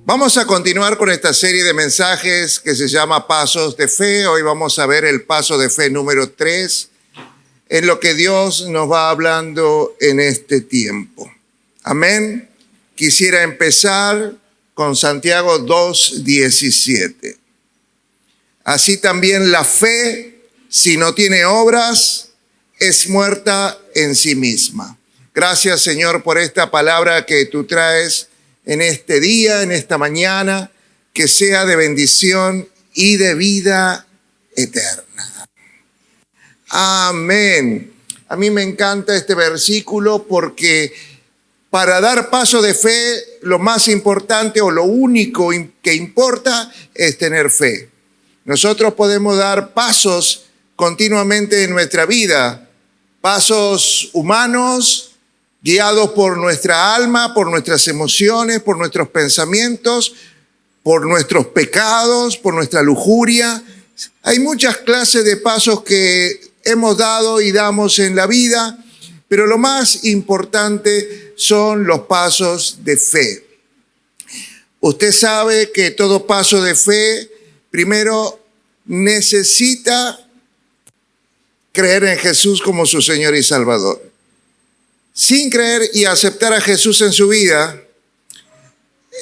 Vamos a continuar con esta serie de mensajes que se llama Pasos de Fe. Hoy vamos a ver el paso de fe número 3 en lo que Dios nos va hablando en este tiempo. Amén. Quisiera empezar con Santiago 2:17. Así también la fe, si no tiene obras, es muerta en sí misma. Gracias, Señor, por esta palabra que tú traes en este día, en esta mañana, que sea de bendición y de vida eterna. Amén. A mí me encanta este versículo porque para dar paso de fe, lo más importante o lo único que importa es tener fe. Nosotros podemos dar pasos continuamente en nuestra vida, pasos humanos, guiados por nuestra alma, por nuestras emociones, por nuestros pensamientos, por nuestros pecados, por nuestra lujuria. Hay muchas clases de pasos que hemos dado y damos en la vida, pero lo más importante son los pasos de fe. Usted sabe que todo paso de fe, primero, necesita creer en Jesús como su Señor y Salvador. Sin creer y aceptar a Jesús en su vida,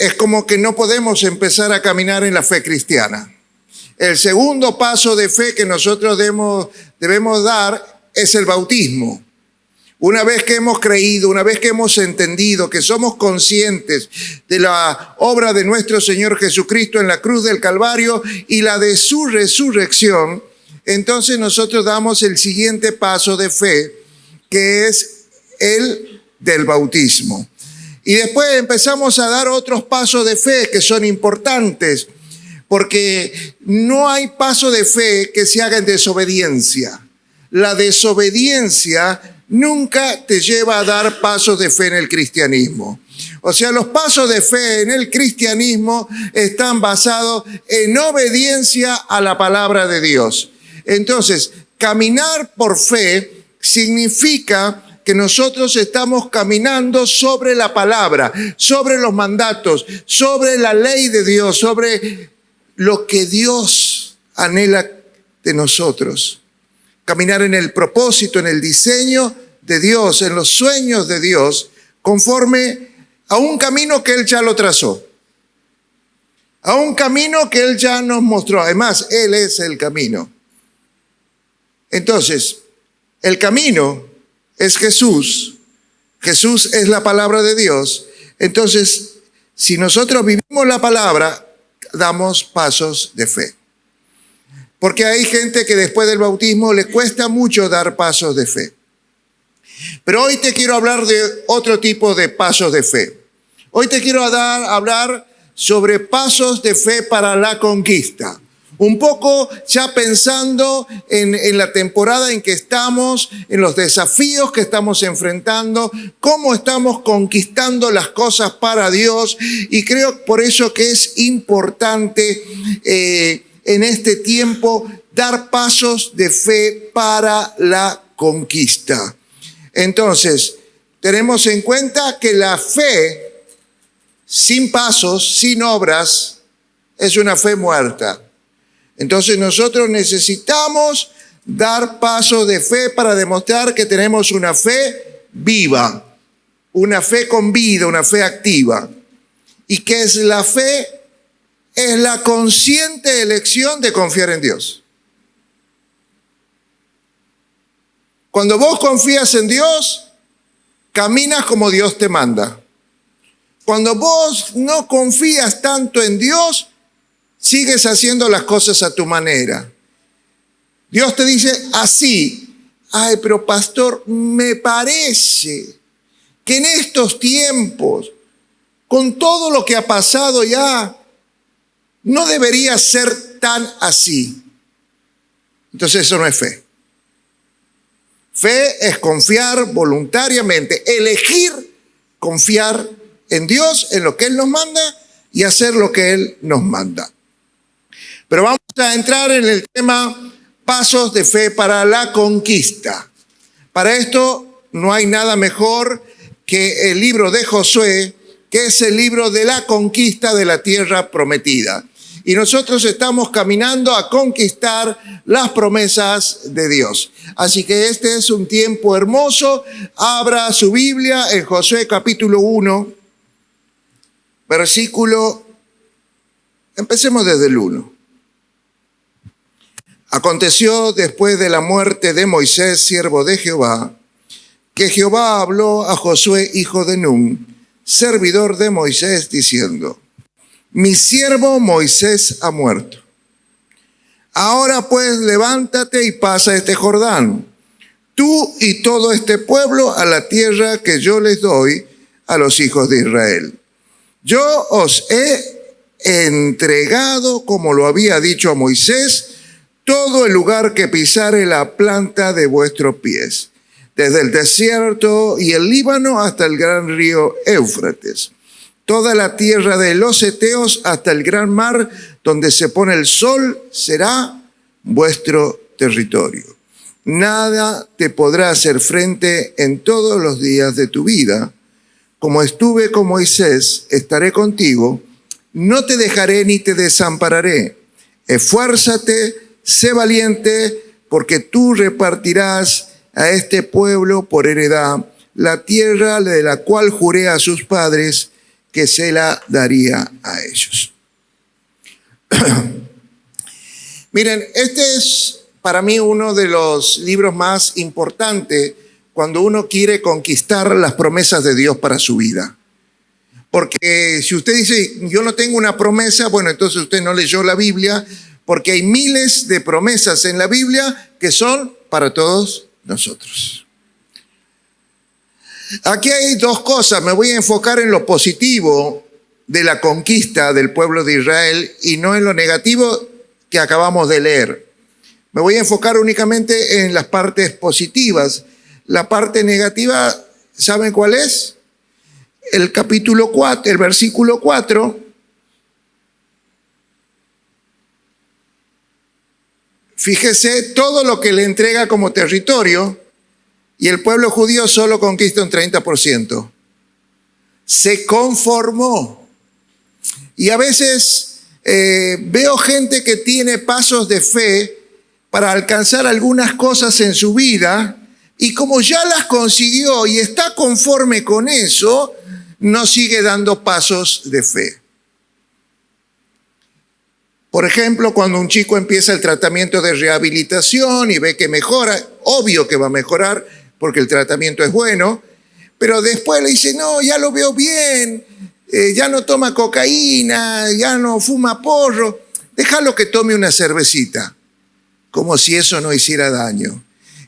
es como que no podemos empezar a caminar en la fe cristiana. El segundo paso de fe que nosotros debemos dar es el bautismo. Una vez que hemos creído, una vez que hemos entendido, que somos conscientes de la obra de nuestro Señor Jesucristo en la cruz del Calvario y la de su resurrección, entonces nosotros damos el siguiente paso de fe, que es el del bautismo. Y después empezamos a dar otros pasos de fe que son importantes, porque no hay paso de fe que se haga en desobediencia. La desobediencia nunca te lleva a dar pasos de fe en el cristianismo. O sea, los pasos de fe en el cristianismo están basados en obediencia a la palabra de Dios. Entonces, caminar por fe significa que nosotros estamos caminando sobre la palabra, sobre los mandatos, sobre la ley de Dios, sobre lo que Dios anhela de nosotros. Caminar en el propósito, en el diseño de Dios, en los sueños de Dios, conforme a un camino que Él ya lo trazó, a un camino que Él ya nos mostró. Además, Él es el camino. Entonces, el camino es Jesús. Jesús es la palabra de Dios. Entonces, si nosotros vivimos la palabra, damos pasos de fe. Porque hay gente que después del bautismo le cuesta mucho dar pasos de fe. Pero hoy te quiero hablar de otro tipo de pasos de fe. Hoy te quiero hablar sobre pasos de fe para la conquista. Un poco ya pensando en la temporada en que estamos, en los desafíos que estamos enfrentando, cómo estamos conquistando las cosas para Dios. Y creo por eso que es importante en este tiempo dar pasos de fe para la conquista. Entonces, tenemos en cuenta que la fe sin pasos, sin obras, es una fe muerta. Entonces nosotros necesitamos dar pasos de fe para demostrar que tenemos una fe viva, una fe con vida, una fe activa. ¿Y qué es la fe? Es la consciente elección de confiar en Dios. Cuando vos confías en Dios, caminas como Dios te manda. Cuando vos no confías tanto en Dios, sigues haciendo las cosas a tu manera. Dios te dice así: ay, pero pastor, me parece que en estos tiempos, con todo lo que ha pasado ya, no debería ser tan así. Entonces eso no es fe. Fe es confiar voluntariamente, elegir confiar en Dios, en lo que Él nos manda y hacer lo que Él nos manda. Pero vamos a entrar en el tema pasos de fe para la conquista. Para esto no hay nada mejor que el libro de Josué, que es el libro de la conquista de la tierra prometida. Y nosotros estamos caminando a conquistar las promesas de Dios. Así que este es un tiempo hermoso. Abra su Biblia en Josué capítulo 1, empecemos desde el 1. Aconteció después de la muerte de Moisés, siervo de Jehová, que Jehová habló a Josué, hijo de Nun, servidor de Moisés, diciendo: mi siervo Moisés ha muerto. Ahora pues levántate y pasa este Jordán, tú y todo este pueblo, a la tierra que yo les doy a los hijos de Israel. Yo os he entregado, como lo había dicho a Moisés, todo el lugar que pisare la planta de vuestros pies, desde el desierto y el Líbano hasta el gran río Éufrates, toda la tierra de los heteos hasta el gran mar, donde se pone el sol, será vuestro territorio. Nada te podrá hacer frente en todos los días de tu vida. Como estuve con Moisés, estaré contigo, no te dejaré ni te desampararé. Esfuérzate, sé valiente, porque tú repartirás a este pueblo por heredad la tierra de la cual juré a sus padres que se la daría a ellos. Miren, este es para mí uno de los libros más importantes cuando uno quiere conquistar las promesas de Dios para su vida. Porque si usted dice, yo no tengo una promesa, bueno, entonces usted no leyó la Biblia, porque hay miles de promesas en la Biblia que son para todos nosotros. Aquí hay dos cosas. Me voy a enfocar en lo positivo de la conquista del pueblo de Israel y no en lo negativo que acabamos de leer. Me voy a enfocar únicamente en las partes positivas. La parte negativa, ¿saben cuál es? El capítulo 4, el versículo 4. Fíjese todo lo que le entrega como territorio y el pueblo judío solo conquista un 30%. Se conformó. Y a veces veo gente que tiene pasos de fe para alcanzar algunas cosas en su vida y como ya las consiguió y está conforme con eso, no sigue dando pasos de fe. Por ejemplo, cuando un chico empieza el tratamiento de rehabilitación y ve que mejora, obvio que va a mejorar porque el tratamiento es bueno, pero después le dice, no, ya lo veo bien, ya no toma cocaína, ya no fuma porro, déjalo que tome una cervecita, como si eso no hiciera daño.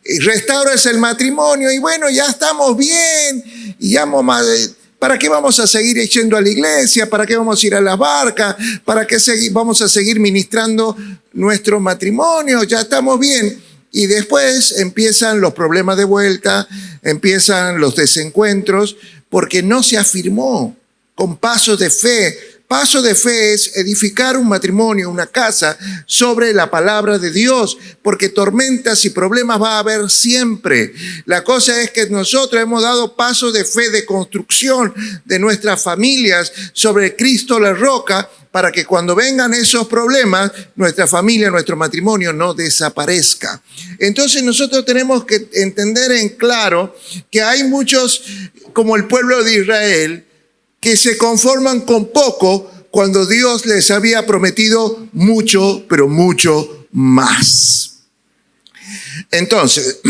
Y restauras el matrimonio y bueno, ya estamos bien, y ya ¿para qué vamos a seguir yendo a la iglesia? ¿Para qué vamos a ir a las barcas? ¿Para qué vamos a seguir ministrando nuestro matrimonio? Ya estamos bien. Y después empiezan los problemas de vuelta, empiezan los desencuentros, porque no se afirmó con pasos de fe. Paso de fe es edificar un matrimonio, una casa, sobre la palabra de Dios, porque tormentas y problemas va a haber siempre. La cosa es que nosotros hemos dado pasos de fe, de construcción de nuestras familias sobre Cristo la roca, para que cuando vengan esos problemas, nuestra familia, nuestro matrimonio no desaparezca. Entonces nosotros tenemos que entender en claro que hay muchos, como el pueblo de Israel, que se conforman con poco cuando Dios les había prometido mucho, pero mucho más. Entonces,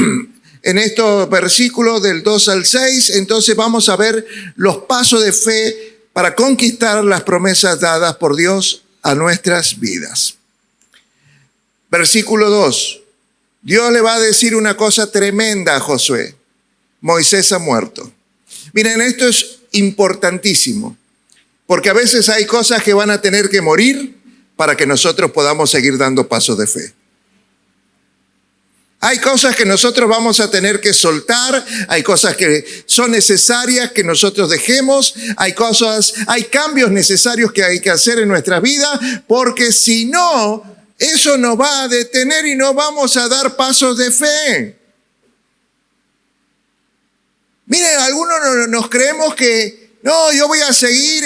en estos versículos del 2 al 6, entonces vamos a ver los pasos de fe para conquistar las promesas dadas por Dios a nuestras vidas. Versículo 2. Dios le va a decir una cosa tremenda a Josué. Moisés ha muerto. Miren, esto es importantísimo, porque a veces hay cosas que van a tener que morir para que nosotros podamos seguir dando pasos de fe. Hay cosas que nosotros vamos a tener que soltar, hay cosas que son necesarias que nosotros dejemos, hay cambios necesarios que hay que hacer en nuestra vida, porque si no, eso nos va a detener y no vamos a dar pasos de fe. algunos nos creemos que no, yo voy a seguir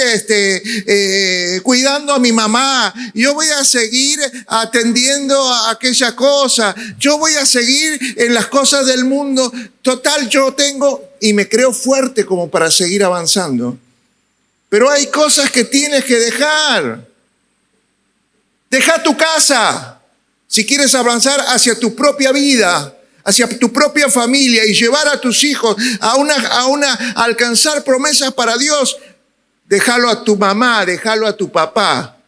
cuidando a mi mamá, yo voy a seguir atendiendo a aquella cosa, yo voy a seguir en las cosas del mundo. Total, yo tengo y me creo fuerte como para seguir avanzando. Pero hay cosas que tienes que dejar. Deja tu casa si quieres avanzar hacia tu propia vida, hacia tu propia familia y llevar a tus hijos a alcanzar promesas para Dios. Déjalo a tu mamá, déjalo a tu papá.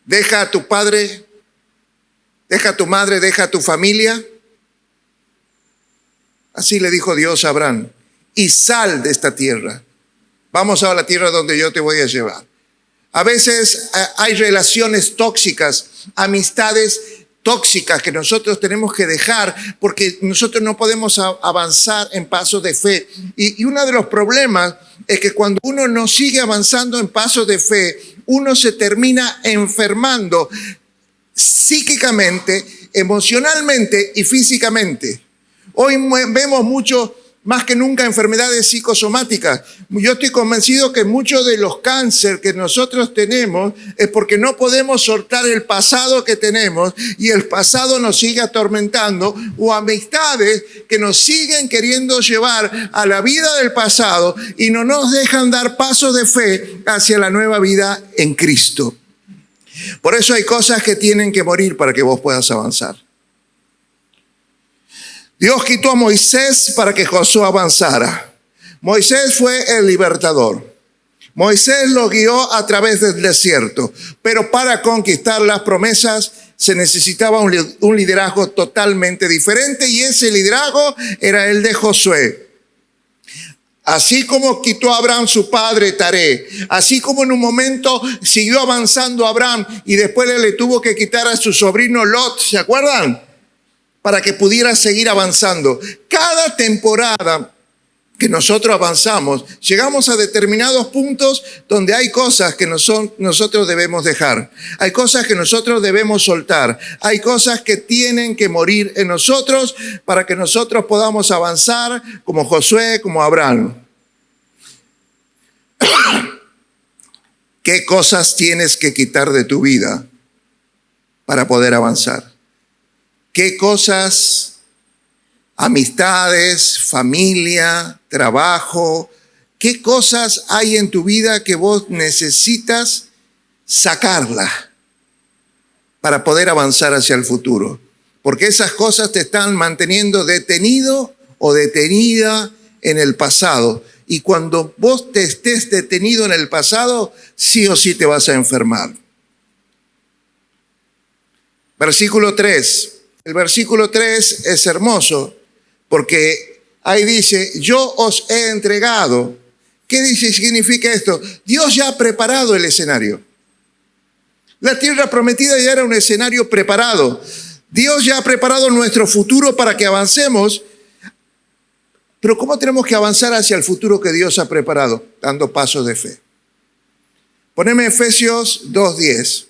Deja a tu padre, deja a tu madre, deja a tu familia. Así le dijo Dios a Abraham. Y sal de esta tierra. Vamos a la tierra donde yo te voy a llevar. A veces hay relaciones tóxicas, amistades tóxicas que nosotros tenemos que dejar porque nosotros no podemos avanzar en pasos de fe. Y uno de los problemas es que cuando uno no sigue avanzando en pasos de fe, uno se termina enfermando psíquicamente, emocionalmente y físicamente. Hoy vemos mucho más que nunca enfermedades psicosomáticas. Yo estoy convencido que muchos de los cánceres que nosotros tenemos es porque no podemos soltar el pasado que tenemos y el pasado nos sigue atormentando, o amistades que nos siguen queriendo llevar a la vida del pasado y no nos dejan dar pasos de fe hacia la nueva vida en Cristo. Por eso hay cosas que tienen que morir para que vos puedas avanzar. Dios quitó a Moisés para que Josué avanzara. Moisés fue el libertador. Moisés lo guió a través del desierto. Pero para conquistar las promesas se necesitaba un liderazgo totalmente diferente, y ese liderazgo era el de Josué. Así como quitó a Abraham su padre Taré, así como en un momento siguió avanzando Abraham y después le tuvo que quitar a su sobrino Lot, ¿se acuerdan? Para que pudiera seguir avanzando. Cada temporada que nosotros avanzamos, llegamos a determinados puntos donde hay cosas que nosotros debemos dejar. Hay cosas que nosotros debemos soltar. Hay cosas que tienen que morir en nosotros para que nosotros podamos avanzar como Josué, como Abraham. ¿Qué cosas tienes que quitar de tu vida para poder avanzar? ¿Qué cosas, amistades, familia, trabajo, qué cosas hay en tu vida que vos necesitas sacarla para poder avanzar hacia el futuro? Porque esas cosas te están manteniendo detenido o detenida en el pasado. Y cuando vos te estés detenido en el pasado, sí o sí te vas a enfermar. Versículo 3. El versículo 3 es hermoso porque ahí dice, yo os he entregado. ¿Qué significa esto? Dios ya ha preparado el escenario. La tierra prometida ya era un escenario preparado. Dios ya ha preparado nuestro futuro para que avancemos. Pero ¿cómo tenemos que avanzar hacia el futuro que Dios ha preparado? Dando pasos de fe. Poneme Efesios 2:10.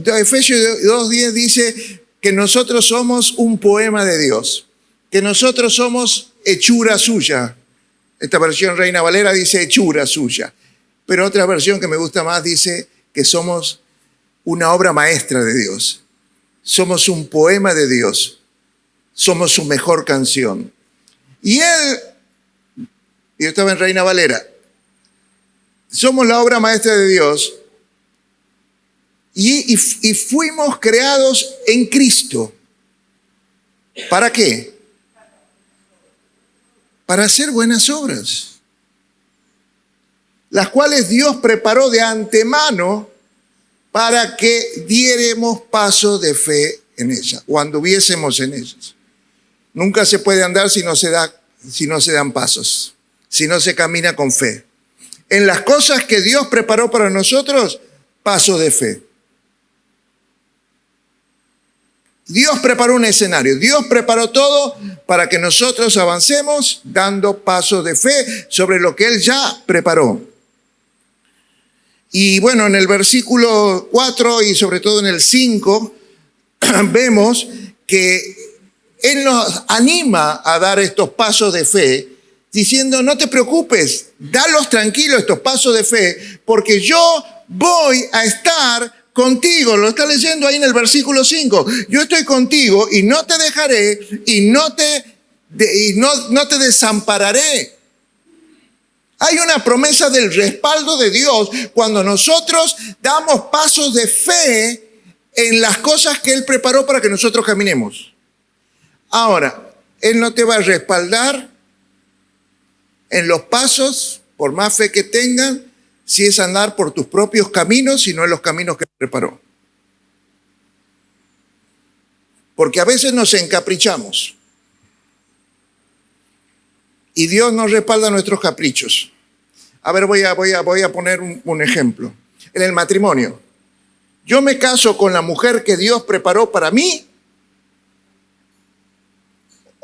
Efesios 2:10 dice que nosotros somos un poema de Dios, que nosotros somos hechura suya. Esta versión Reina Valera dice hechura suya, pero otra versión que me gusta más dice que somos una obra maestra de Dios. Somos un poema de Dios, somos su mejor canción. Y yo estaba en Reina Valera, somos la obra maestra de Dios. Y fuimos creados en Cristo. ¿Para qué? Para hacer buenas obras, las cuales Dios preparó de antemano para que diéramos paso de fe en ellas, o anduviésemos en ellas. Nunca se puede andar si no se dan pasos, si no se camina con fe. En las cosas que Dios preparó para nosotros, paso de fe. Dios preparó un escenario, Dios preparó todo para que nosotros avancemos dando pasos de fe sobre lo que Él ya preparó. Y bueno, en el versículo 4 y sobre todo en el 5, vemos que Él nos anima a dar estos pasos de fe, diciendo, no te preocupes, dalos tranquilos estos pasos de fe, porque yo voy a estar contigo. Lo está leyendo ahí en el versículo 5. Yo estoy contigo y no te dejaré y no te desampararé. Hay una promesa del respaldo de Dios cuando nosotros damos pasos de fe en las cosas que Él preparó para que nosotros caminemos. Ahora, Él no te va a respaldar en los pasos, por más fe que tengan, si es andar por tus propios caminos, sino en los caminos que Él preparó. Porque a veces nos encaprichamos y Dios nos respalda nuestros caprichos. A ver, voy a poner un ejemplo. En el matrimonio, yo me caso con la mujer que Dios preparó para mí,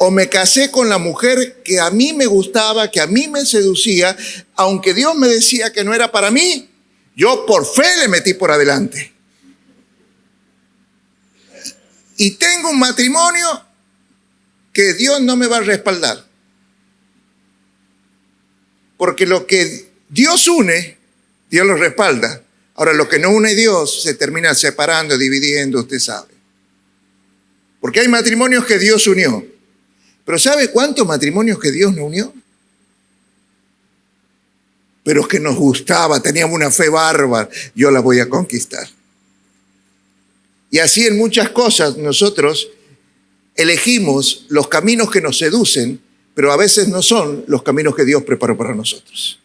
o me casé con la mujer que a mí me gustaba, que a mí me seducía, aunque Dios me decía que no era para mí, yo por fe le metí por adelante. Y tengo un matrimonio que Dios no me va a respaldar. Porque lo que Dios une, Dios lo respalda. Ahora, lo que no une Dios se termina separando, dividiendo, usted sabe. Porque hay matrimonios que Dios unió. Pero ¿sabe cuántos matrimonios que Dios no unió? Pero que nos gustaba, teníamos una fe bárbara, yo la voy a conquistar. Y así en muchas cosas nosotros elegimos los caminos que nos seducen, pero a veces no son los caminos que Dios preparó para nosotros.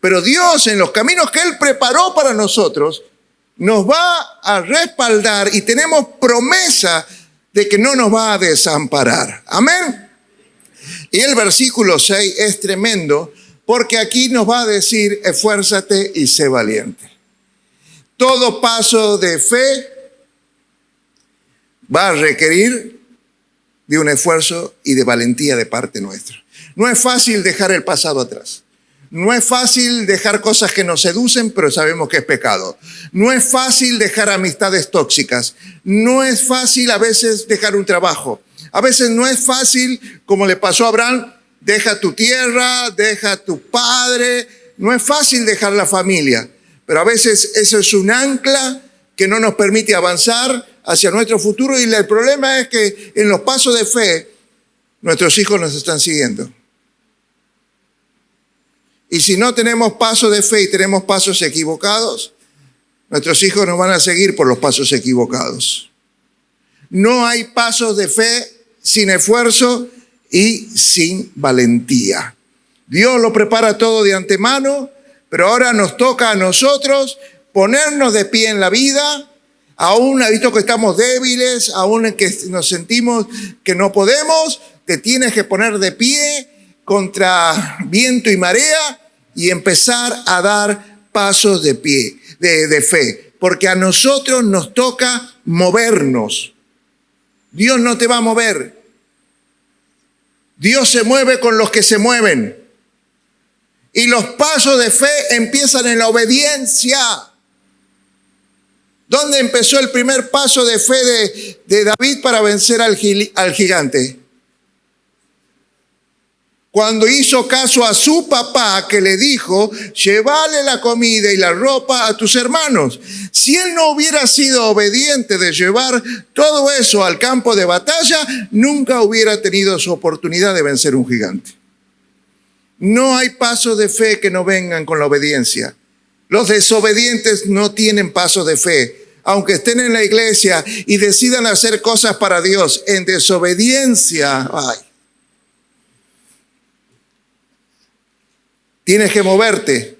Pero Dios, en los caminos que Él preparó para nosotros, nos va a respaldar y tenemos promesa de que no nos va a desamparar. Amén. Y el versículo 6 es tremendo porque aquí nos va a decir, esfuérzate y sé valiente. Todo paso de fe va a requerir de un esfuerzo y de valentía de parte nuestra. No es fácil dejar el pasado atrás. No es fácil dejar cosas que nos seducen, pero sabemos que es pecado. No es fácil dejar amistades tóxicas. No es fácil a veces dejar un trabajo. A veces no es fácil, como le pasó a Abraham, deja tu tierra, deja tu padre. No es fácil dejar la familia, pero a veces eso es un ancla que no nos permite avanzar hacia nuestro futuro. Y el problema es que en los pasos de fe, nuestros hijos nos están siguiendo. Y si no tenemos pasos de fe y tenemos pasos equivocados, nuestros hijos nos van a seguir por los pasos equivocados. No hay pasos de fe sin esfuerzo y sin valentía. Dios lo prepara todo de antemano, pero ahora nos toca a nosotros ponernos de pie en la vida, aún visto que estamos débiles, aún que nos sentimos que no podemos, te tienes que poner de pie contra viento y marea y empezar a dar pasos de pie, de fe, porque a nosotros nos toca movernos. Dios no te va a mover. Dios se mueve con los que se mueven. Y los pasos de fe empiezan en la obediencia. ¿Dónde empezó el primer paso de fe de David para vencer al gigante? Cuando hizo caso a su papá que le dijo, llévale la comida y la ropa a tus hermanos. Si él no hubiera sido obediente de llevar todo eso al campo de batalla, nunca hubiera tenido su oportunidad de vencer un gigante. No hay pasos de fe que no vengan con la obediencia. Los desobedientes no tienen pasos de fe. Aunque estén en la iglesia y decidan hacer cosas para Dios, en desobediencia, tienes que moverte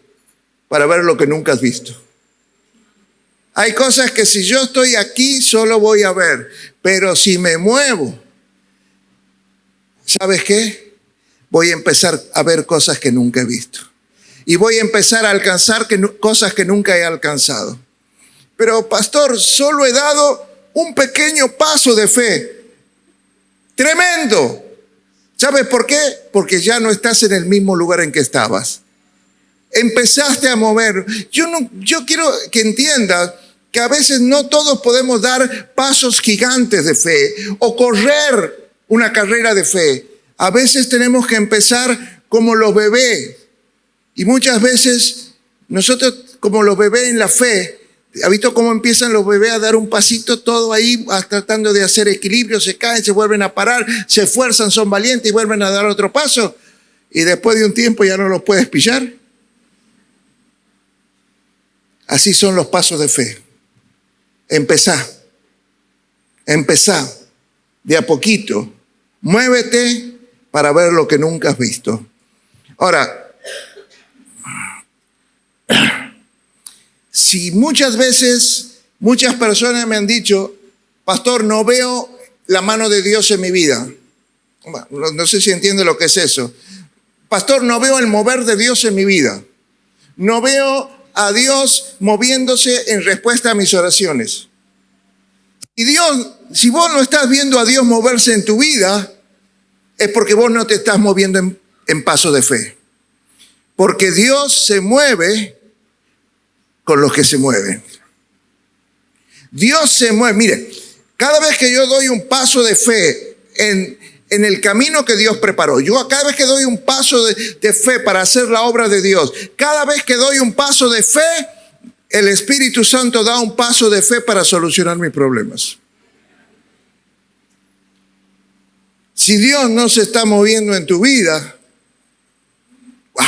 para ver lo que nunca has visto. Hay cosas que si yo estoy aquí solo voy a ver, pero si me muevo, ¿sabes qué? Voy a empezar a ver cosas que nunca he visto. Y voy a empezar a alcanzar cosas que nunca he alcanzado. Pero pastor, solo he dado un pequeño paso de fe. Tremendo. ¿Sabes por qué? Porque ya no estás en el mismo lugar en que estabas. Empezaste a mover. Yo quiero que entiendas que a veces no todos podemos dar pasos gigantes de fe o correr una carrera de fe. A veces tenemos que empezar como los bebés. Y muchas veces nosotros como los bebés en la fe, ¿ha visto cómo empiezan los bebés a dar un pasito todo ahí, tratando de hacer equilibrio? Se caen, se vuelven a parar, se esfuerzan, son valientes y vuelven a dar otro paso. Y después de un tiempo ya no los puedes pillar. Así son los pasos de fe. Empezá de a poquito. Muévete para ver lo que nunca has visto. Ahora, si muchas veces, muchas personas me han dicho, pastor, no veo la mano de Dios en mi vida. Bueno, no sé si entiende lo que es eso. Pastor, no veo el mover de Dios en mi vida. No veo a Dios moviéndose en respuesta a mis oraciones. Y Dios, si vos no estás viendo a Dios moverse en tu vida, es porque vos no te estás moviendo en paso de fe. Porque Dios se mueve con los que se mueven. Dios se mueve. Mire, cada vez que yo doy un paso de fe en el camino que Dios preparó, cada vez que doy un paso de fe para hacer la obra de Dios, cada vez que doy un paso de fe, el Espíritu Santo da un paso de fe para solucionar mis problemas. Si Dios no se está moviendo en tu vida, wow,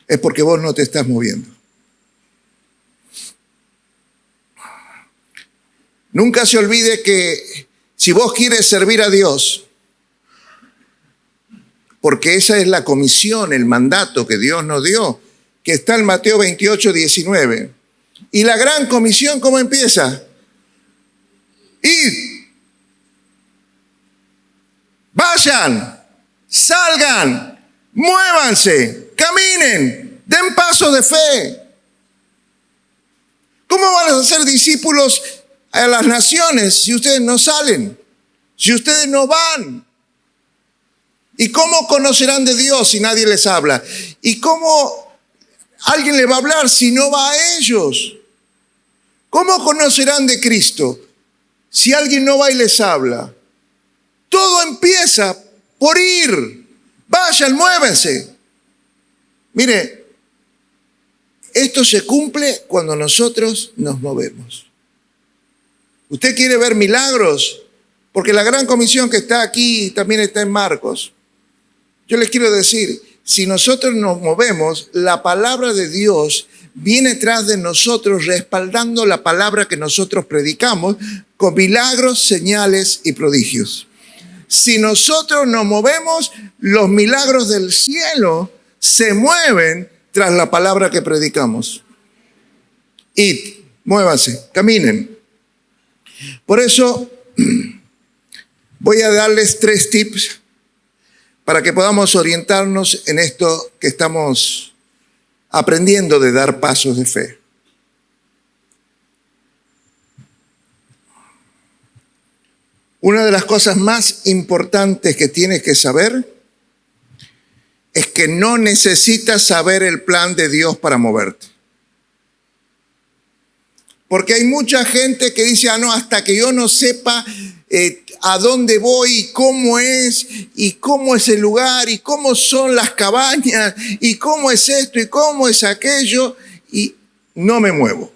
es porque vos no te estás moviendo. Nunca se olvide que si vos quieres servir a Dios, porque esa es la comisión, el mandato que Dios nos dio, que está en Mateo 28, 19. Y la gran comisión, ¿cómo empieza? Id, vayan, salgan, muévanse, caminen, den pasos de fe. ¿Cómo van a ser discípulos a las naciones si ustedes no salen? Si ustedes no van. ¿Y cómo conocerán de Dios si nadie les habla? ¿Y cómo alguien les va a hablar si no va a ellos? ¿Cómo conocerán de Cristo si alguien no va y les habla? Todo empieza por ir. Vayan, muévense. Mire, esto se cumple cuando nosotros nos movemos. ¿Usted quiere ver milagros? Porque la gran comisión que está aquí también está en Marcos. Yo les quiero decir, si nosotros nos movemos, la palabra de Dios viene tras de nosotros respaldando la palabra que nosotros predicamos con milagros, señales y prodigios. Si nosotros nos movemos, los milagros del cielo se mueven tras la palabra que predicamos. Id, muévanse, caminen. Por eso voy a darles 3 tips para que podamos orientarnos en esto que estamos aprendiendo de dar pasos de fe. Una de las cosas más importantes que tienes que saber es que no necesitas saber el plan de Dios para moverte. Porque hay mucha gente que dice, no, hasta que yo no sepa a dónde voy y cómo es el lugar y cómo son las cabañas y cómo es esto y cómo es aquello, y no me muevo.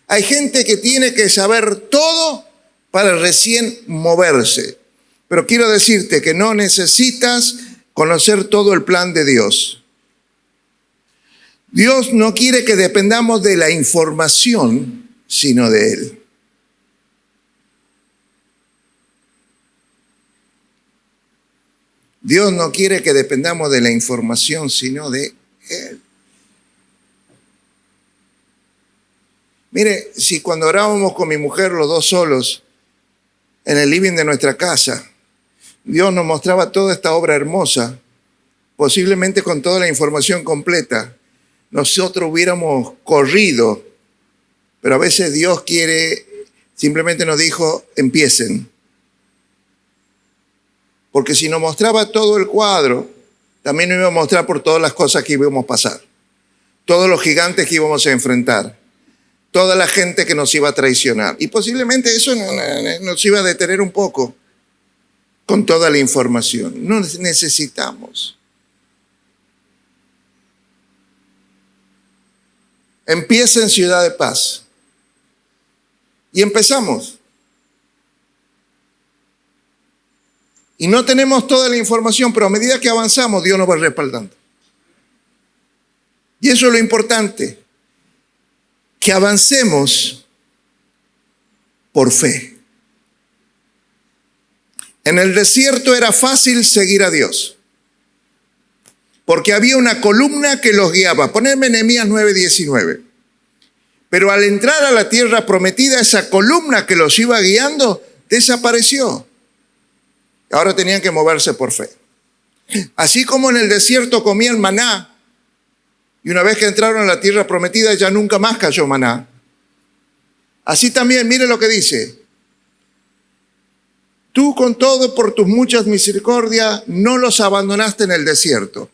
Hay gente que tiene que saber todo para recién moverse. Pero quiero decirte que no necesitas conocer todo el plan de Dios. Dios no quiere que dependamos de la información, sino de Él. Dios no quiere que dependamos de la información, sino de Él. Mire, si cuando orábamos con mi mujer los dos solos en el living de nuestra casa, Dios nos mostraba toda esta obra hermosa, posiblemente con toda la información completa, nosotros hubiéramos corrido, pero a veces Dios simplemente nos dijo, empiecen. Porque si nos mostraba todo el cuadro, también nos iba a mostrar por todas las cosas que íbamos a pasar, todos los gigantes que íbamos a enfrentar, toda la gente que nos iba a traicionar. Y posiblemente eso nos iba a detener un poco con toda la información. No necesitamos. Empieza en Ciudad de Paz. Y empezamos. Y no tenemos toda la información, pero a medida que avanzamos, Dios nos va respaldando. Y eso es lo importante, que avancemos por fe. En el desierto era fácil seguir a Dios, porque había una columna que los guiaba. Ponedme Nehemías 9:19. Pero al entrar a la tierra prometida, esa columna que los iba guiando desapareció. Ahora tenían que moverse por fe. Así como en el desierto comían maná, y una vez que entraron a la tierra prometida ya nunca más cayó maná. Así también, mire lo que dice. Tú con todo por tus muchas misericordias no los abandonaste en el desierto.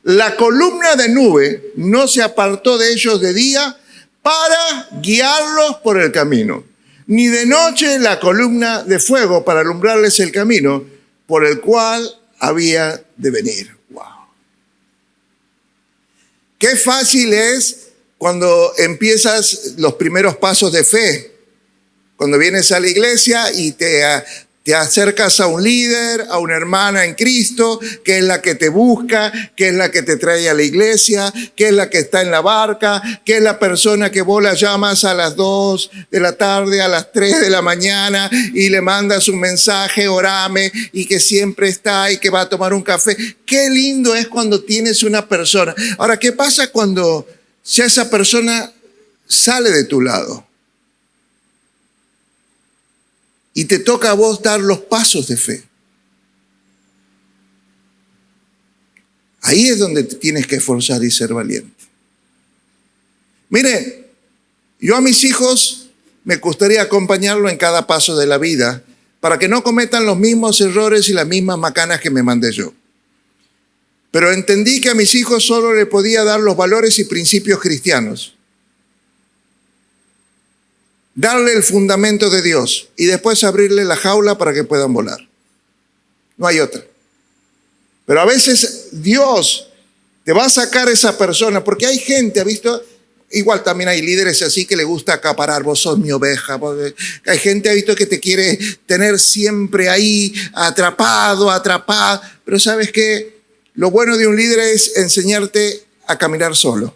La columna de nube no se apartó de ellos de día para guiarlos por el camino, ni de noche la columna de fuego para alumbrarles el camino por el cual había de venir. Wow. Qué fácil es cuando empiezas los primeros pasos de fe, cuando vienes a la iglesia y te acercas a un líder, a una hermana en Cristo, que es la que te busca, que es la que te trae a la iglesia, que es la que está en la barca, que es la persona que vos la llamas a las 2 de la tarde, a las 3 de la mañana y le mandas un mensaje, orame, y que siempre está y que va a tomar un café. Qué lindo es cuando tienes una persona. Ahora, ¿qué pasa cuando ya esa persona sale de tu lado? Y te toca a vos dar los pasos de fe. Ahí es donde te tienes que esforzar y ser valiente. Mire, yo a mis hijos me gustaría acompañarlo en cada paso de la vida para que no cometan los mismos errores y las mismas macanas que me mandé yo. Pero entendí que a mis hijos solo le podía dar los valores y principios cristianos. Darle el fundamento de Dios y después abrirle la jaula para que puedan volar. No hay otra. Pero a veces Dios te va a sacar esa persona, porque hay gente, ¿ha visto? Igual también hay líderes así que le gusta acaparar, vos sos mi oveja. Hay gente, ha visto, que te quiere tener siempre ahí atrapado. Pero ¿sabes qué? Lo bueno de un líder es enseñarte a caminar solo.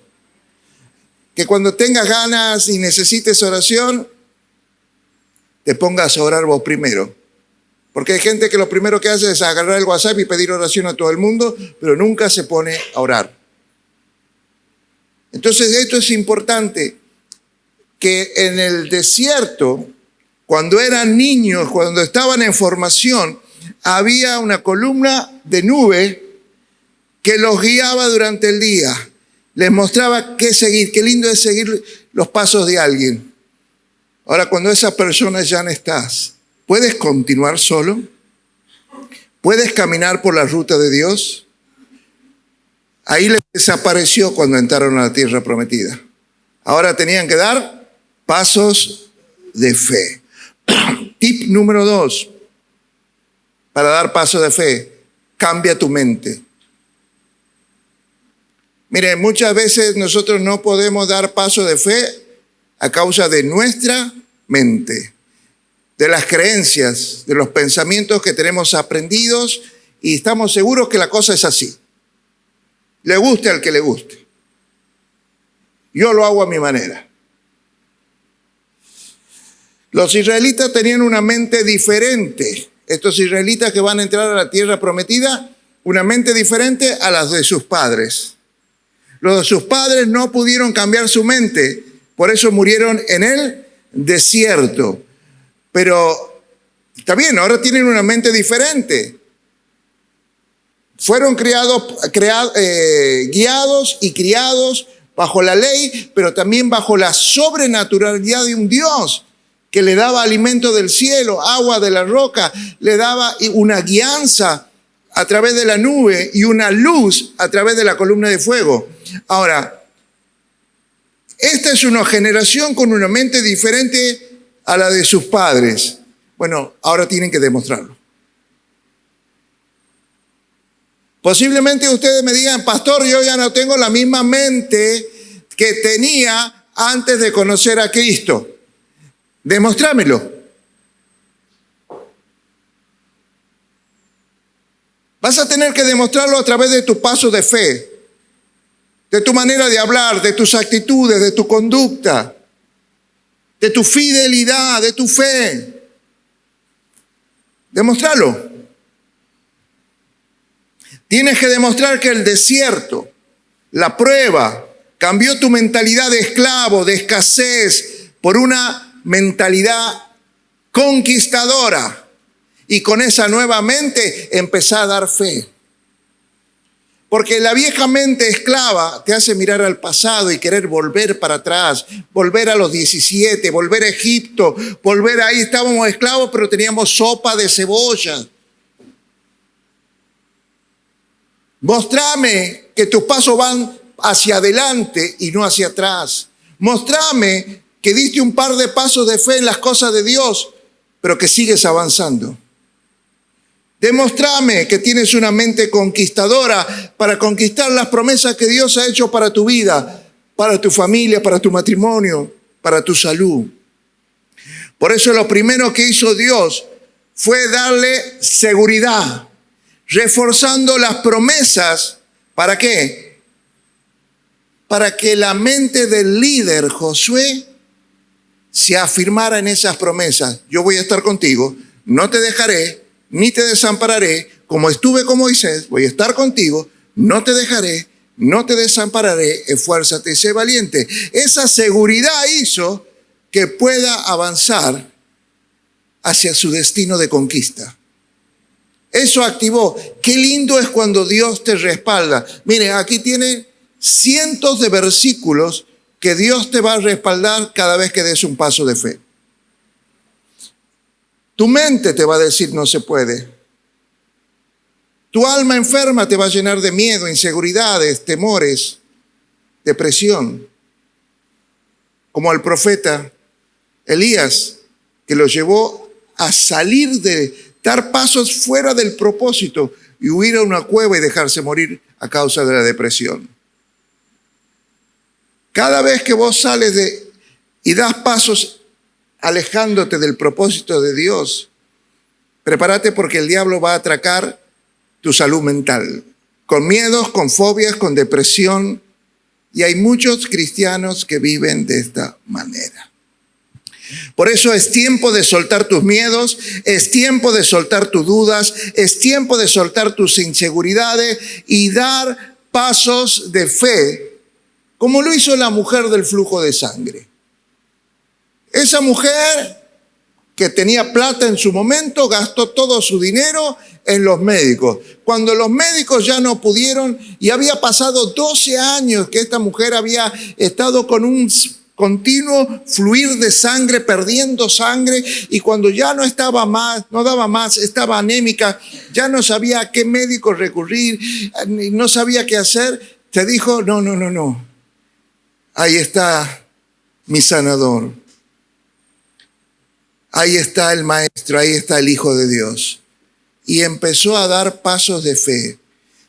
Que cuando tengas ganas y necesites oración, te pongas a orar vos primero. Porque hay gente que lo primero que hace es agarrar el WhatsApp y pedir oración a todo el mundo, pero nunca se pone a orar. Entonces esto es importante, que en el desierto, cuando eran niños, cuando estaban en formación, había una columna de nube que los guiaba durante el día. Les mostraba qué seguir. Qué lindo es seguir los pasos de alguien. Ahora, cuando esa persona ya no estás, ¿puedes continuar solo? ¿Puedes caminar por la ruta de Dios? Ahí les desapareció cuando entraron a la tierra prometida. Ahora tenían que dar pasos de fe. Tip número 2. Para dar pasos de fe, cambia tu mente. Mire, muchas veces nosotros no podemos dar paso de fe a causa de nuestra mente, de las creencias, de los pensamientos que tenemos aprendidos y estamos seguros que la cosa es así. Le guste al que le guste. Yo lo hago a mi manera. Los israelitas tenían una mente diferente. Estos israelitas que van a entrar a la tierra prometida, una mente diferente a las de sus padres. Los de sus padres no pudieron cambiar su mente, por eso murieron en el desierto. Pero está bien, ahora tienen una mente diferente. Fueron guiados y criados bajo la ley, pero también bajo la sobrenaturalidad de un Dios que le daba alimento del cielo, agua de la roca, le daba una guianza a través de la nube y una luz a través de la columna de fuego. Ahora, Esta es una generación con una mente diferente a la de sus padres. Bueno, ahora tienen que demostrarlo. Posiblemente ustedes me digan, pastor, yo ya no tengo la misma mente que tenía antes de conocer a Cristo. Demostrámelo. Vas a tener que demostrarlo a través de tu paso de fe, de tu manera de hablar, de tus actitudes, de tu conducta, de tu fidelidad, de tu fe. Demostrarlo. Tienes que demostrar que el desierto, la prueba, cambió tu mentalidad de esclavo, de escasez, por una mentalidad conquistadora. Y con esa nueva mente empezá a dar fe. Porque la vieja mente esclava te hace mirar al pasado y querer volver para atrás, volver a los 17, volver a Egipto, volver ahí, estábamos esclavos pero teníamos sopa de cebolla. Mostrame que tus pasos van hacia adelante y no hacia atrás. Mostrame que diste un par de pasos de fe en las cosas de Dios, pero que sigues avanzando. Demostrame que tienes una mente conquistadora para conquistar las promesas que Dios ha hecho para tu vida, para tu familia, para tu matrimonio, para tu salud. Por eso lo primero que hizo Dios fue darle seguridad, reforzando las promesas. ¿Para qué? Para que la mente del líder Josué se afirmara en esas promesas. Yo voy a estar contigo, no te dejaré, ni te desampararé, como estuve con Moisés, voy a estar contigo, no te dejaré, no te desampararé, esfuérzate y sé valiente. Esa seguridad hizo que pueda avanzar hacia su destino de conquista. Eso activó. Qué lindo es cuando Dios te respalda. Mire, aquí tiene cientos de versículos que Dios te va a respaldar cada vez que des un paso de fe. Tu mente te va a decir no se puede. Tu alma enferma te va a llenar de miedo, inseguridades, temores, depresión. Como al profeta Elías, que lo llevó a salir de dar pasos fuera del propósito y huir a una cueva y dejarse morir a causa de la depresión. Cada vez que vos sales y das pasos alejándote del propósito de Dios, prepárate porque el diablo va a atracar tu salud mental, con miedos, con fobias, con depresión, y hay muchos cristianos que viven de esta manera. Por eso es tiempo de soltar tus miedos, es tiempo de soltar tus dudas, es tiempo de soltar tus inseguridades y dar pasos de fe, como lo hizo la mujer del flujo de sangre. Esa mujer que tenía plata en su momento gastó todo su dinero en los médicos. Cuando los médicos ya no pudieron, y había pasado 12 años que esta mujer había estado con un continuo fluir de sangre, perdiendo sangre, y cuando ya no estaba más, no daba más, estaba anémica, ya no sabía a qué médico recurrir, no sabía qué hacer, se dijo, no, ahí está mi sanador. Ahí está el Maestro, ahí está el Hijo de Dios. Y empezó a dar pasos de fe,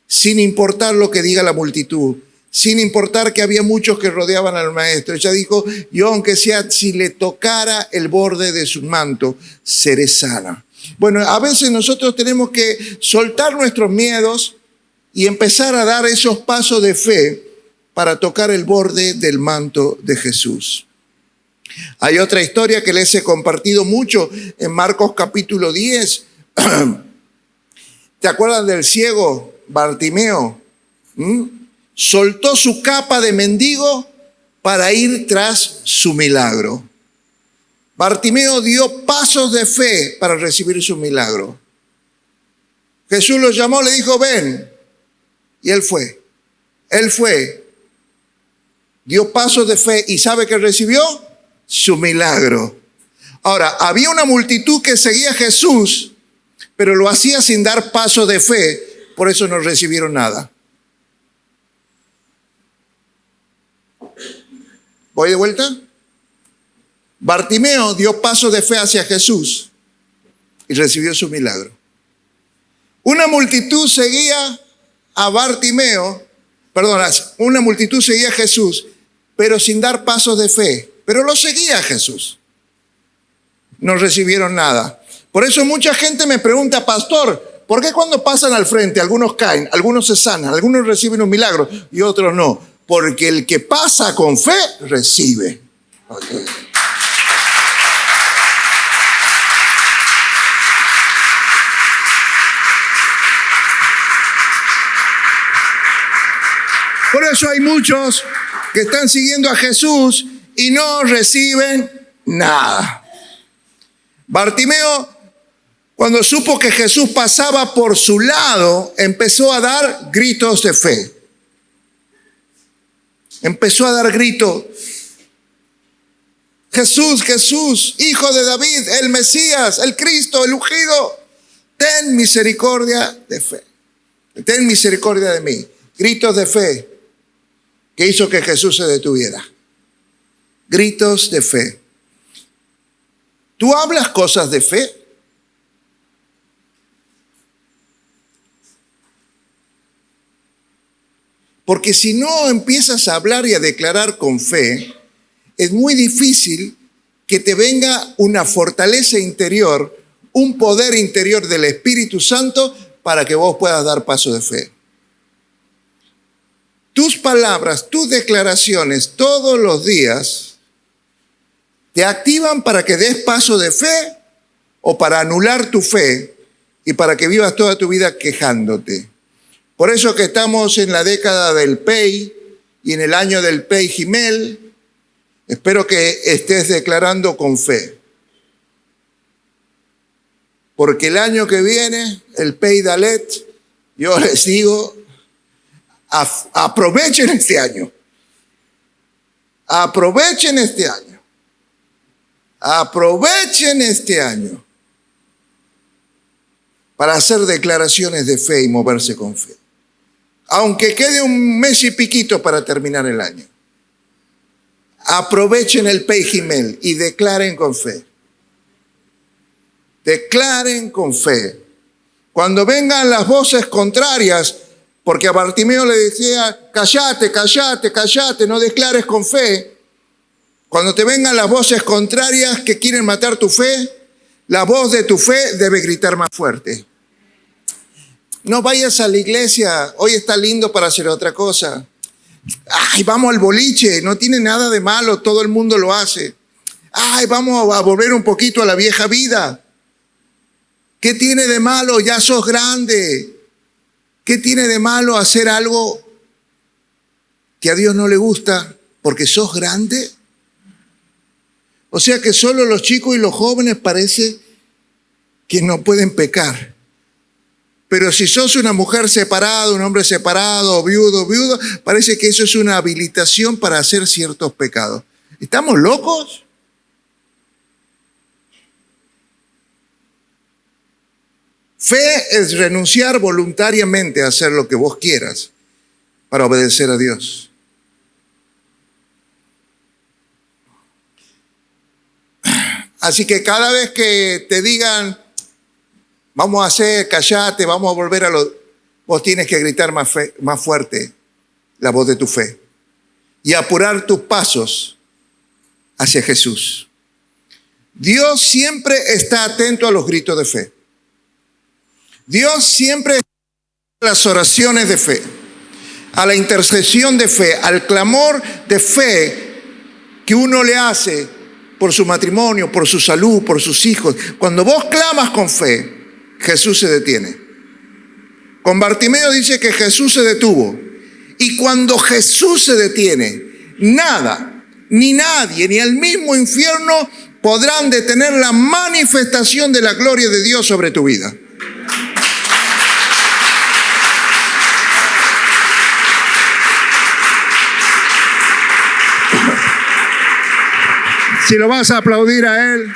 sin importar lo que diga la multitud, sin importar que había muchos que rodeaban al Maestro. Ella dijo, yo aunque sea, si le tocara el borde de su manto, seré sana. Bueno, a veces nosotros tenemos que soltar nuestros miedos y empezar a dar esos pasos de fe para tocar el borde del manto de Jesús. Hay otra historia que les he compartido mucho en Marcos capítulo 10. ¿Te acuerdas del ciego Bartimeo? Soltó su capa de mendigo para ir tras su milagro. Bartimeo dio pasos de fe para recibir su milagro. Jesús lo llamó, le dijo, ven. Y él fue. Dio pasos de fe y ¿sabe qué recibió? Su milagro. Ahora, había una multitud que seguía a Jesús, pero lo hacía sin dar paso de fe, por eso no recibieron nada. ¿Voy de vuelta? Bartimeo dio pasos de fe hacia Jesús y recibió su milagro. Una multitud seguía a Bartimeo, una multitud seguía a Jesús, pero sin dar pasos de fe. Pero lo seguía a Jesús. No recibieron nada. Por eso mucha gente me pregunta, pastor, ¿por qué cuando pasan al frente algunos caen, algunos se sanan, algunos reciben un milagro y otros no? Porque el que pasa con fe, recibe. Okay. Por eso hay muchos que están siguiendo a Jesús y no reciben nada. Bartimeo, cuando supo que Jesús pasaba por su lado, empezó a dar gritos de fe. Empezó a dar gritos. Jesús, Jesús, Hijo de David, el Mesías, el Cristo, el ungido, ten misericordia de fe. Ten misericordia de mí. Gritos de fe que hizo que Jesús se detuviera. Gritos de fe. ¿Tú hablas cosas de fe? Porque si no empiezas a hablar y a declarar con fe, es muy difícil que te venga una fortaleza interior, un poder interior del Espíritu Santo para que vos puedas dar paso de fe. Tus palabras, tus declaraciones todos los días te activan para que des paso de fe o para anular tu fe y para que vivas toda tu vida quejándote. Por eso que estamos en la década del PEI y en el año del PEI Gimel, espero que estés declarando con fe. Porque el año que viene, el PEI Dalet, yo les digo, aprovechen este año. Aprovechen este año. Aprovechen este año para hacer declaraciones de fe y moverse con fe. Aunque quede un mes y piquito para terminar el año. Aprovechen el PEI Gimel y declaren con fe. Declaren con fe. Cuando vengan las voces contrarias, porque a Bartimeo le decía, cállate, cállate, cállate, no declares con fe. Cuando te vengan las voces contrarias que quieren matar tu fe, la voz de tu fe debe gritar más fuerte. No vayas a la iglesia, hoy está lindo para hacer otra cosa. Ay, vamos al boliche, no tiene nada de malo, todo el mundo lo hace. Ay, vamos a volver un poquito a la vieja vida. ¿Qué tiene de malo? Ya sos grande. ¿Qué tiene de malo hacer algo que a Dios no le gusta porque sos grande? O sea que solo los chicos y los jóvenes parece que no pueden pecar. Pero si sos una mujer separada, un hombre separado, viudo, parece que eso es una habilitación para hacer ciertos pecados. ¿Estamos locos? Fe es renunciar voluntariamente a hacer lo que vos quieras para obedecer a Dios. Así que cada vez que te digan, vamos a hacer, callate, vamos a volver a lo... Vos tienes que gritar más fuerte la voz de tu fe y apurar tus pasos hacia Jesús. Dios siempre está atento a los gritos de fe. Dios siempre está a las oraciones de fe, a la intercesión de fe, al clamor de fe que uno le hace por su matrimonio, por su salud, por sus hijos. Cuando vos clamas con fe, Jesús se detiene. Con Bartimeo dice que Jesús se detuvo. Y cuando Jesús se detiene, nada, ni nadie, ni el mismo infierno podrán detener la manifestación de la gloria de Dios sobre tu vida. Si lo vas a aplaudir a Él.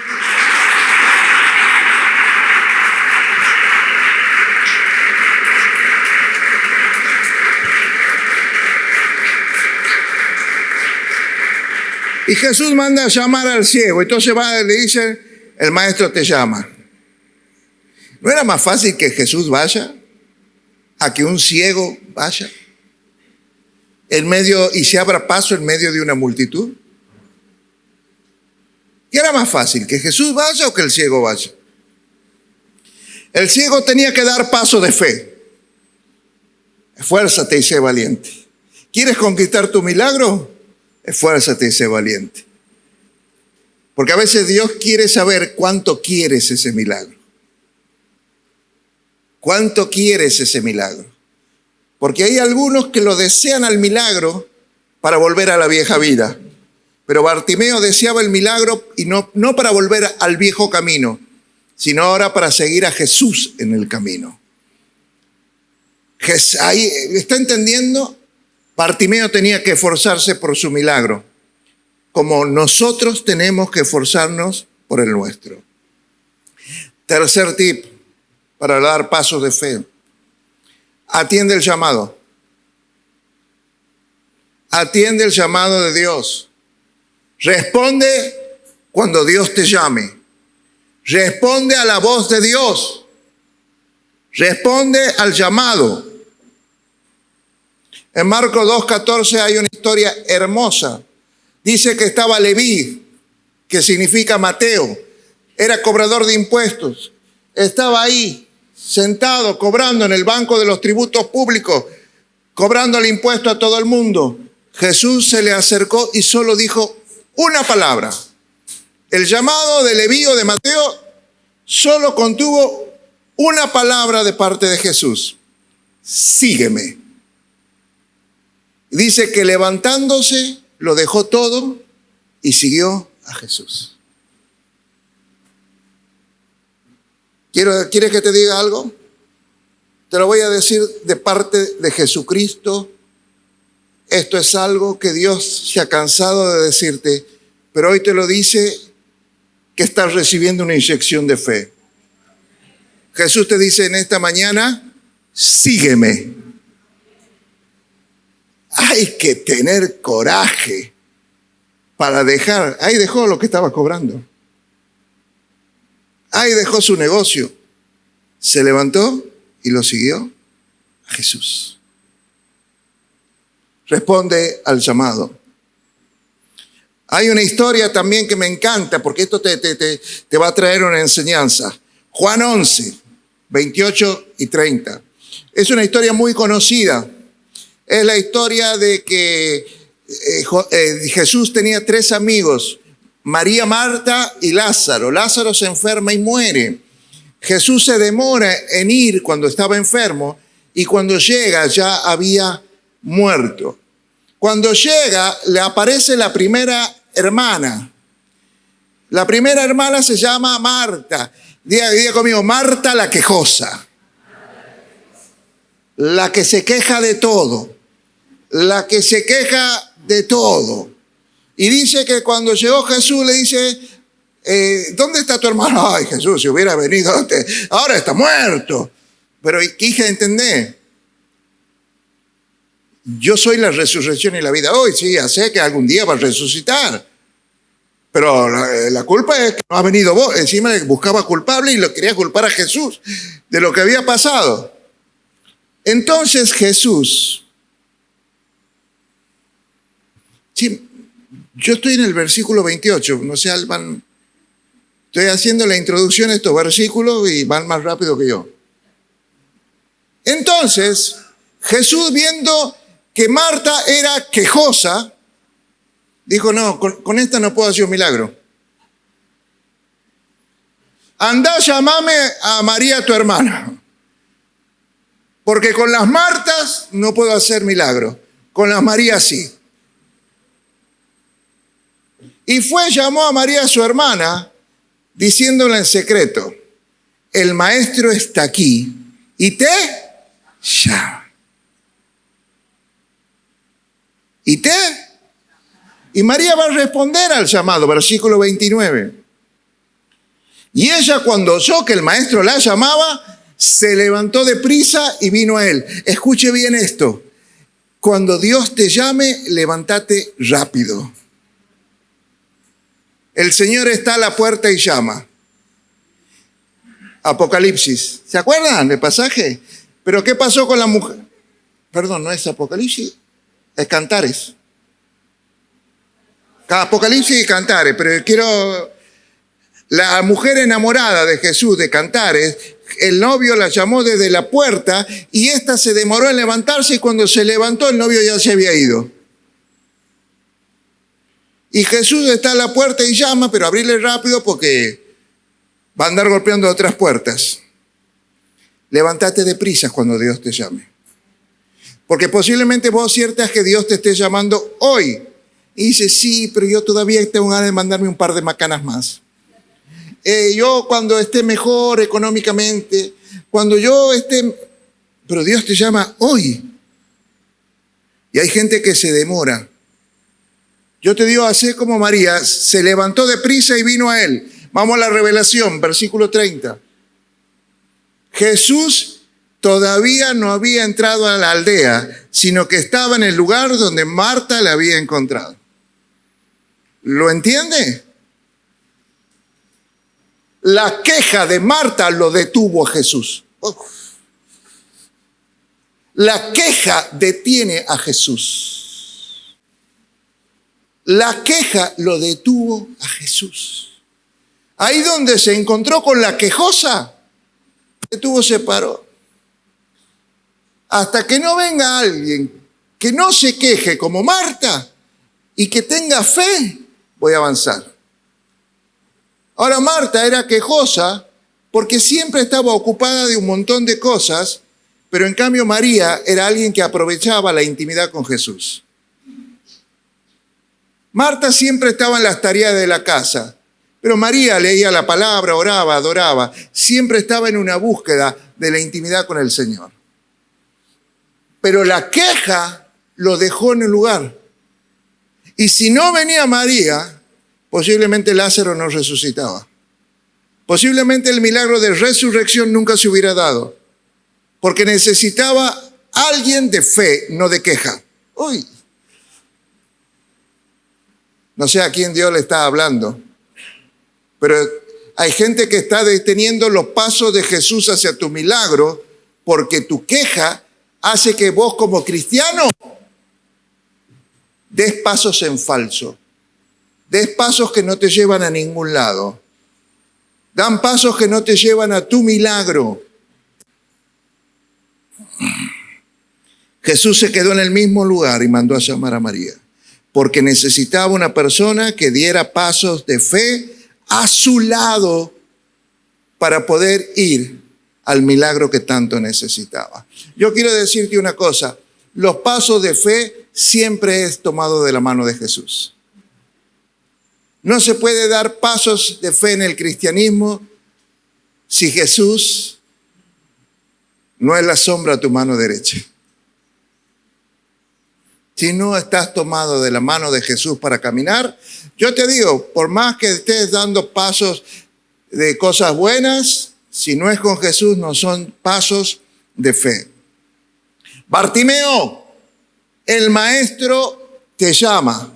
Y Jesús manda a llamar al ciego. Entonces va y le dice, el maestro te llama. ¿No era más fácil que Jesús vaya a que un ciego vaya y se abra paso en medio de una multitud? ¿Qué era más fácil, que Jesús vaya o que el ciego vaya? El ciego tenía que dar paso de fe. Esfuérzate y sé valiente. ¿Quieres conquistar tu milagro? Esfuérzate y sé valiente. Porque a veces Dios quiere saber cuánto quieres ese milagro. ¿Cuánto quieres ese milagro? Porque hay algunos que lo desean al milagro para volver a la vieja vida. Pero Bartimeo deseaba el milagro y no para volver al viejo camino, sino ahora para seguir a Jesús en el camino. Ahí, ¿está entendiendo? Bartimeo tenía que esforzarse por su milagro, como nosotros tenemos que esforzarnos por el nuestro. Tercer tip para dar pasos de fe. Atiende el llamado. Atiende el llamado de Dios. Responde cuando Dios te llame. Responde a la voz de Dios. Responde al llamado. En Marcos 2:14 hay una historia hermosa. Dice que estaba Leví, que significa Mateo. Era cobrador de impuestos. Estaba ahí, sentado, cobrando en el banco de los tributos públicos, cobrando el impuesto a todo el mundo. Jesús se le acercó y solo dijo una palabra. El llamado de Leví o de Mateo solo contuvo una palabra de parte de Jesús. Sígueme. Dice que levantándose, lo dejó todo y siguió a Jesús. ¿Quieres que te diga algo? Te lo voy a decir de parte de Jesucristo. Esto es algo que Dios se ha cansado de decirte, pero hoy te lo dice que estás recibiendo una inyección de fe. Jesús te dice en esta mañana, sígueme. Hay que tener coraje para dejar. Ahí dejó lo que estaba cobrando. Ahí dejó su negocio. Se levantó y lo siguió a Jesús. Responde al llamado. Hay una historia también que me encanta porque esto te va a traer una enseñanza. Juan 11, 28 y 30. Es una historia muy conocida. Es la historia de que Jesús tenía 3 amigos, María, Marta y Lázaro. Lázaro se enferma y muere. Jesús se demora en ir cuando estaba enfermo y cuando llega ya había muerto. Cuando llega le aparece la primera hermana. La primera hermana se llama Marta. Diga conmigo, Marta la quejosa. La que se queja de todo. La que se queja de todo. Y dice que cuando llegó Jesús le dice, ¿dónde está tu hermano? Ay, Jesús, si hubiera venido antes, ahora está muerto. Pero hija, ¿entendés? Yo soy la resurrección y la vida. Hoy sí, ya sé que algún día va a resucitar. Pero la culpa es que no has venido vos. Encima le buscaba culpable y lo quería culpar a Jesús de lo que había pasado. Entonces Jesús, sí, yo estoy en el versículo 28, no sé, estoy haciendo la introducción a estos versículos y van más rápido que yo. Entonces, Jesús, viendo que Marta era quejosa, dijo, no, con esta no puedo hacer un milagro. Andá, llamame a María tu hermana. Porque con las Martas no puedo hacer milagro. Con las Marías sí. Y llamó a María su hermana, diciéndole en secreto, el maestro está aquí y te llama. Y María va a responder al llamado, versículo 29. Y ella, cuando oyó que el maestro la llamaba, se levantó deprisa y vino a él. Escuche bien esto. Cuando Dios te llame, levántate rápido. El Señor está a la puerta y llama. Apocalipsis. ¿Se acuerdan del pasaje? Pero ¿qué pasó con la mujer? Perdón, no es Apocalipsis, es Cantares. Apocalipsis y Cantares, pero quiero... La mujer enamorada de Jesús de Cantares, el novio la llamó desde la puerta y ésta se demoró en levantarse y cuando se levantó el novio ya se había ido. Y Jesús está a la puerta y llama, pero abrirle rápido porque va a andar golpeando otras puertas. Levántate deprisa cuando Dios te llame. Porque posiblemente vos sientas que Dios te esté llamando hoy. Y dices, sí, pero yo todavía tengo ganas de mandarme un par de macanas más. Yo cuando esté mejor económicamente, cuando yo esté... Pero Dios te llama hoy. Y hay gente que se demora. Yo te digo, así como María, se levantó deprisa y vino a él. Vamos a la Revelación, versículo 30. Jesús todavía no había entrado a la aldea, sino que estaba en el lugar donde Marta le había encontrado. ¿Lo entiende? La queja de Marta lo detuvo a Jesús. La queja detiene a Jesús. La queja lo detuvo a Jesús. Ahí donde se encontró con la quejosa, se paró. Hasta que no venga alguien que no se queje como Marta y que tenga fe, voy a avanzar. Ahora Marta era quejosa porque siempre estaba ocupada de un montón de cosas, pero en cambio María era alguien que aprovechaba la intimidad con Jesús. Marta siempre estaba en las tareas de la casa, pero María leía la palabra, oraba, adoraba. Siempre estaba en una búsqueda de la intimidad con el Señor. Pero la queja lo dejó en el lugar. Y si no venía María, posiblemente Lázaro no resucitaba. Posiblemente el milagro de resurrección nunca se hubiera dado. Porque necesitaba alguien de fe, no de queja. Uy. No sé a quién Dios le está hablando. Pero hay gente que está deteniendo los pasos de Jesús hacia tu milagro porque tu queja hace que vos como cristiano des pasos en falso. Des pasos que no te llevan a ningún lado. Dan pasos que no te llevan a tu milagro. Jesús se quedó en el mismo lugar y mandó a llamar a María, porque necesitaba una persona que diera pasos de fe a su lado para poder ir al milagro que tanto necesitaba. Yo quiero decirte una cosa, los pasos de fe siempre es tomado de la mano de Jesús. No se puede dar pasos de fe en el cristianismo si Jesús no es la sombra a tu mano derecha. Si no estás tomado de la mano de Jesús para caminar, yo te digo, por más que estés dando pasos de cosas buenas, si no es con Jesús, no son pasos de fe. Bartimeo, el maestro te llama.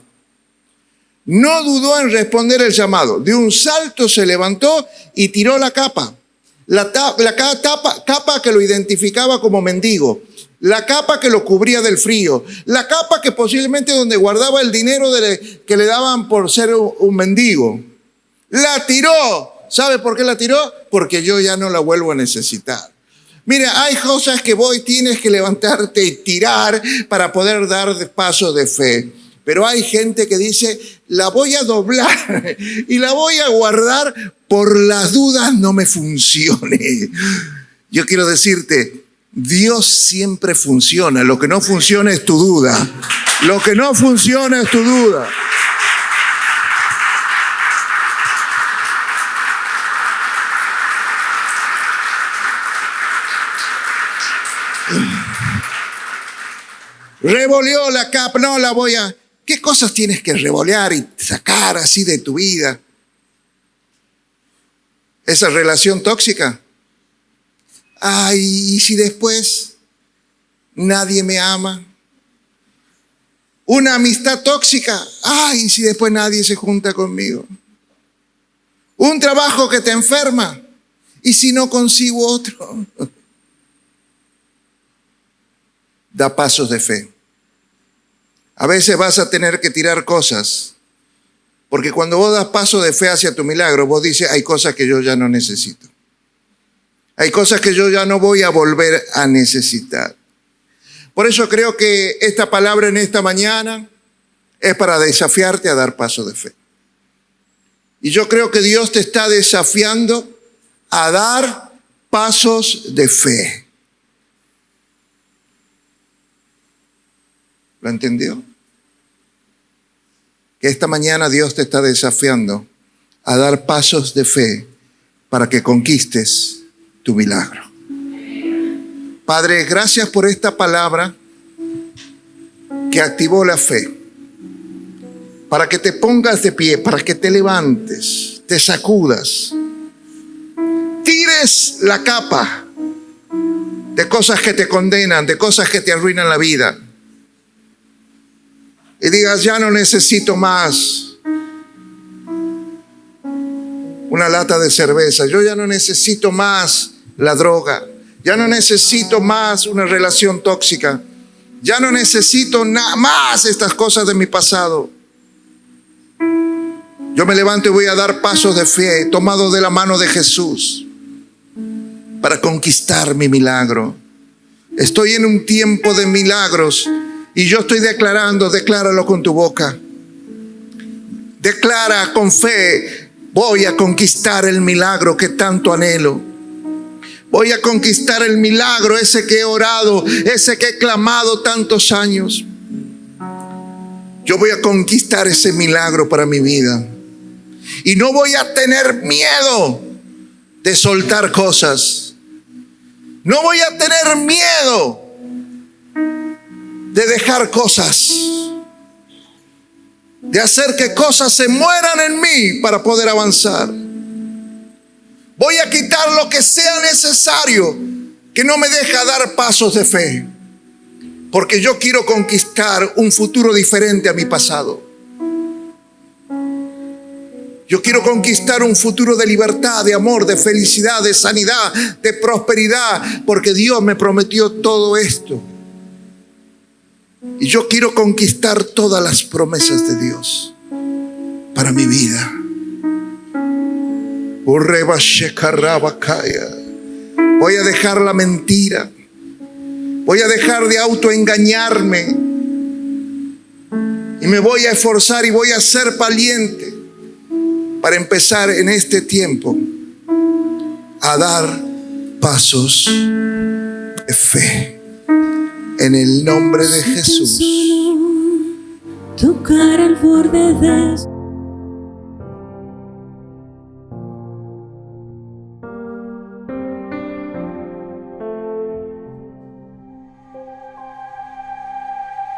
No dudó en responder el llamado. De un salto se levantó y tiró la capa. La capa que lo identificaba como mendigo. La capa que lo cubría del frío. La capa que posiblemente donde guardaba el dinero que le daban por ser un mendigo. La tiró. ¿Sabe por qué la tiró? Porque yo ya no la vuelvo a necesitar. Mira, hay cosas que vos tienes que levantarte y tirar para poder dar pasos de fe. Pero hay gente que dice, la voy a doblar y la voy a guardar por las dudas no me funcione. Yo quiero decirte, Dios siempre funciona. Lo que no funciona es tu duda. Lo que no funciona es tu duda. Revoleó la capa, no la voy a... ¿Qué cosas tienes que revolear y sacar así de tu vida? Esa relación tóxica. Ay, ¿y si después nadie me ama? Una amistad tóxica. Ay, ¿y si después nadie se junta conmigo? Un trabajo que te enferma. ¿Y si no consigo otro? Da pasos de fe. A veces vas a tener que tirar cosas, porque cuando vos das pasos de fe hacia tu milagro, vos dices, hay cosas que yo ya no necesito. Hay cosas que yo ya no voy a volver a necesitar. Por eso creo que esta palabra en esta mañana es para desafiarte a dar pasos de fe. Y yo creo que Dios te está desafiando a dar pasos de fe. ¿Lo entendió? Que esta mañana Dios te está desafiando a dar pasos de fe para que conquistes tu milagro. Padre, gracias por esta palabra que activó la fe. Para que te pongas de pie, para que te levantes, te sacudas, tires la capa de cosas que te condenan, de cosas que te arruinan la vida. Y digas, ya no necesito más una lata de cerveza. Yo ya no necesito más la droga. Ya no necesito más una relación tóxica. Ya no necesito más estas cosas de mi pasado. Yo me levanto y voy a dar pasos de fe, tomado de la mano de Jesús, para conquistar mi milagro. Estoy en un tiempo de milagros. Y yo estoy declarando, decláralo con tu boca. Declara con fe, voy a conquistar el milagro que tanto anhelo. Voy a conquistar el milagro, ese que he orado, ese que he clamado tantos años. Yo voy a conquistar ese milagro para mi vida. Y no voy a tener miedo de soltar cosas. No voy a tener miedo de dejar cosas, de hacer que cosas se mueran en mí para poder avanzar. Voy a quitar lo que sea necesario que no me deja dar pasos de fe, porque yo quiero conquistar un futuro diferente a mi pasado. Yo quiero conquistar un futuro de libertad, de amor, de felicidad, de sanidad, de prosperidad, porque Dios me prometió todo esto. Y yo quiero conquistar todas las promesas de Dios para mi vida. Voy a dejar la mentira. Voy a dejar de autoengañarme. Y me voy a esforzar y voy a ser valiente para empezar en este tiempo a dar pasos de fe. En el nombre de Jesús. Tocar el borde de